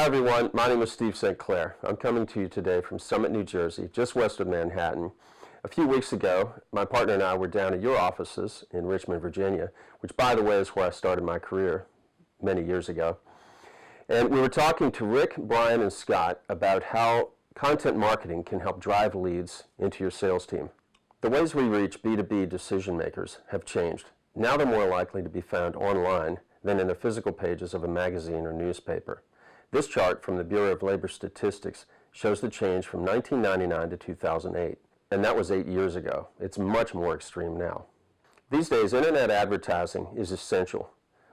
Hi everyone, my name is Steve St. Clair. I'm coming to you today from Summit, New Jersey, just west of Manhattan. A few weeks ago, my partner and I were down at your offices in Richmond, Virginia, which by the way is where I started my career many years ago. And we were talking to Rick, Brian, and Scott about how content marketing can help drive leads into your sales team. The ways we reach B2B decision makers have changed. Now they're more likely to be found online than in the physical pages of a magazine or newspaper. This chart from the Bureau of Labor Statistics shows the change from 1999 to 2008, and that was 8 years ago. It's much more extreme now. These days, internet advertising is essential,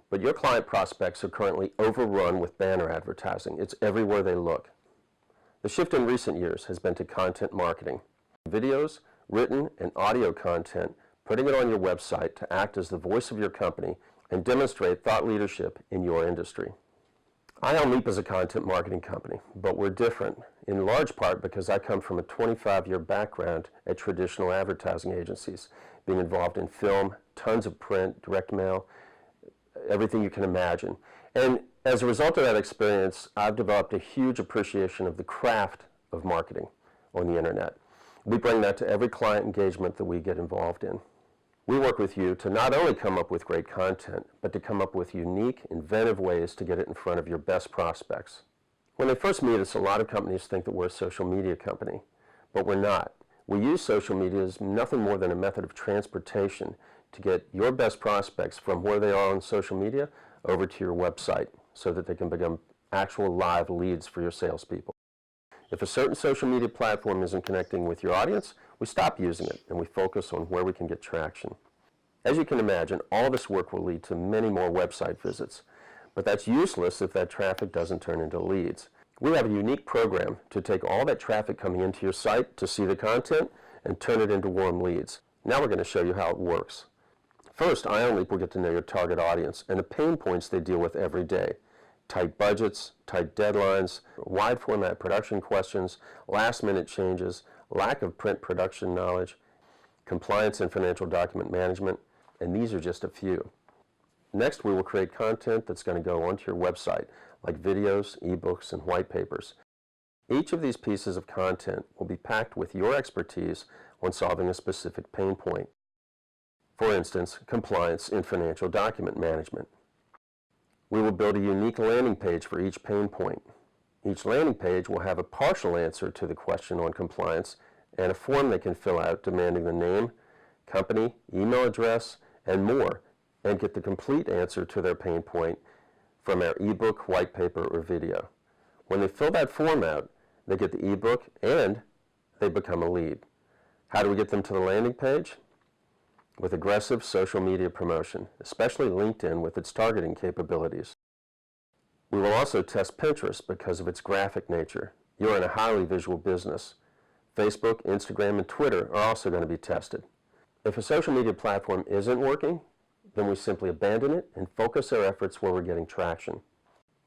but your client prospects are currently overrun with banner advertising. It's everywhere they look. The shift in recent years has been to content marketing. Videos, written and audio content, putting it on your website to act as the voice of your company and demonstrate thought leadership in your industry. ILMeep is a content marketing company, but we're different, in large part because I come from a 25-year background at traditional advertising agencies, being involved in film, tons of print, direct mail, everything you can imagine. And as a result of that experience, I've developed a huge appreciation of the craft of marketing on the internet. We bring that to every client engagement that we get involved in. We work with you to not only come up with great content, but to come up with unique, inventive ways to get it in front of your best prospects. When they first meet us, a lot of companies think that we're a social media company, but we're not. We use social media as nothing more than a method of transportation to get your best prospects from where they are on social media over to your website so that they can become actual live leads for your salespeople. If a certain social media platform isn't connecting with your audience, we stop using it and we focus on where we can get traction. As you can imagine, all this work will lead to many more website visits, but that's useless if that traffic doesn't turn into leads. We have a unique program to take all that traffic coming into your site to see the content and turn it into warm leads. Now we're going to show you how it works. First, ILMeep will get to know your target audience and the pain points they deal with every day. Tight budgets, tight deadlines, wide format production questions, last minute changes, lack of print production knowledge, compliance and financial document management, and these are just a few. Next, we will create content that's going to go onto your website, like videos, ebooks, and white papers. Each of these pieces of content will be packed with your expertise on solving a specific pain point. For instance, compliance in financial document management. We will build a unique landing page for each pain point. Each landing page will have a partial answer to the question on compliance and a form they can fill out demanding the name, company, email address, and more, and get the complete answer to their pain point from our ebook, white paper, or video. When they fill that form out, they get the ebook and they become a lead. How do we get them to the landing page? With aggressive social media promotion, especially LinkedIn with its targeting capabilities. We will also test Pinterest because of its graphic nature. You're in a highly visual business. Facebook, Instagram, and Twitter are also going to be tested. If a social media platform isn't working, then we simply abandon it and focus our efforts where we're getting traction.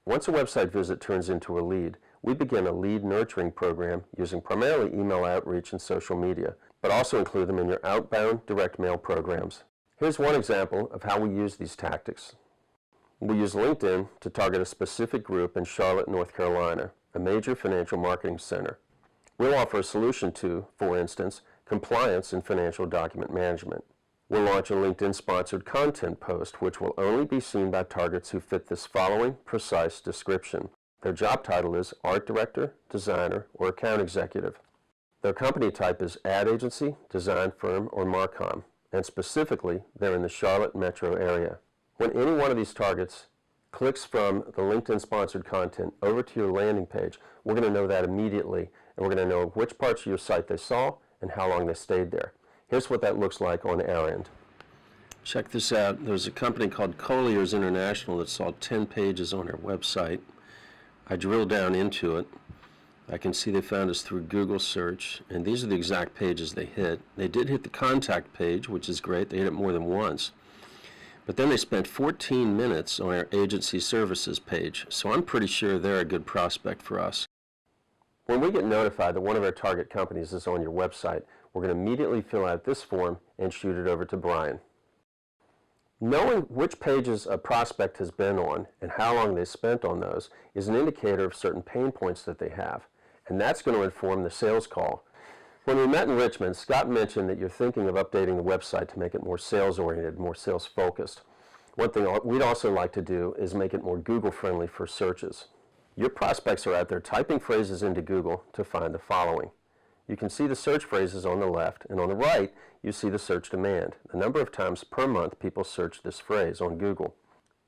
Once a website visit turns into a lead, we begin a lead nurturing program using primarily email outreach and social media, but also include them in your outbound direct mail programs. Here's one example of how we use these tactics. We use LinkedIn to target a specific group in Charlotte, North Carolina, a major financial marketing center. We'll offer a solution to, for instance, compliance in financial document management. We'll launch a LinkedIn-sponsored content post which will only be seen by targets who fit this following precise description. Their job title is art director, designer, or account executive. Their company type is ad agency, design firm, or Marcom, and specifically, they're in the Charlotte metro area. When any one of these targets clicks from the LinkedIn-sponsored content over to your landing page, we're going to know that immediately, and we're going to know which parts of your site they saw and how long they stayed there. Here's what that looks like on our end. Check this out. There's a company called Colliers International that saw 10 pages on our website. I drilled down into it. I can see they found us through Google search, and these are the exact pages they hit. They did hit the contact page, which is great. They hit it more than once. But then they spent 14 minutes on our agency services page, so I'm pretty sure they're a good prospect for us. When we get notified that one of our target companies is on your website, we're going to immediately fill out this form and shoot it over to Brian. Knowing which pages a prospect has been on and how long they spent on those is an indicator of certain pain points that they have, and that's going to inform the sales call. When we met in Richmond, Scott mentioned that you're thinking of updating the website to make it more sales-oriented, more sales-focused. One thing we'd also like to do is make it more Google-friendly for searches. Your prospects are out there typing phrases into Google to find the following. You can see the search phrases on the left, and on the right, you see the search demand, the number of times per month people search this phrase on Google.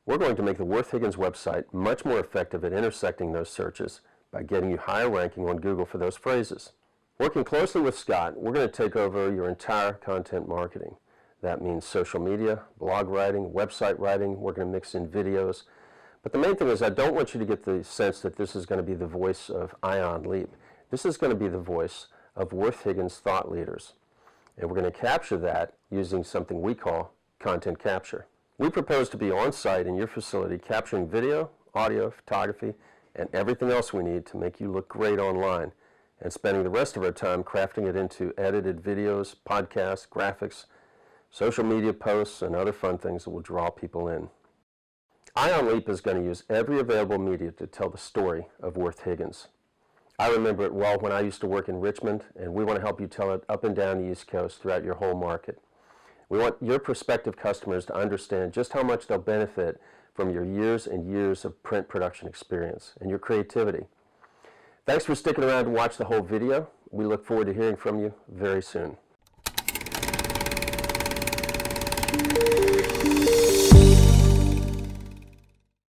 We're going to make the Worth Higgins website much more effective at intersecting those searches by getting you higher ranking on Google for those phrases. Working closely with Scott, we're going to take over your entire content marketing. That means social media, blog writing, website writing. We're going to mix in videos. But the main thing is I don't want you to get the sense that this is going to be the voice of Ion Leap. This is going to be the voice of Worth Higgins thought leaders. And we're going to capture that using something we call content capture. We propose to be on site in your facility capturing video, audio, photography, and everything else we need to make you look great online, and spending the rest of our time crafting it into edited videos, podcasts, graphics, social media posts, and other fun things that will draw people in. Ion Leap is going to use every available media to tell the story of Worth Higgins. I remember it well when I used to work in Richmond, and we want to help you tell it up and down the East Coast throughout your whole market. We want your prospective customers to understand just how much they'll benefit from your years and years of print production experience and your creativity. Thanks for sticking around to watch the whole video. We look forward to hearing from you very soon.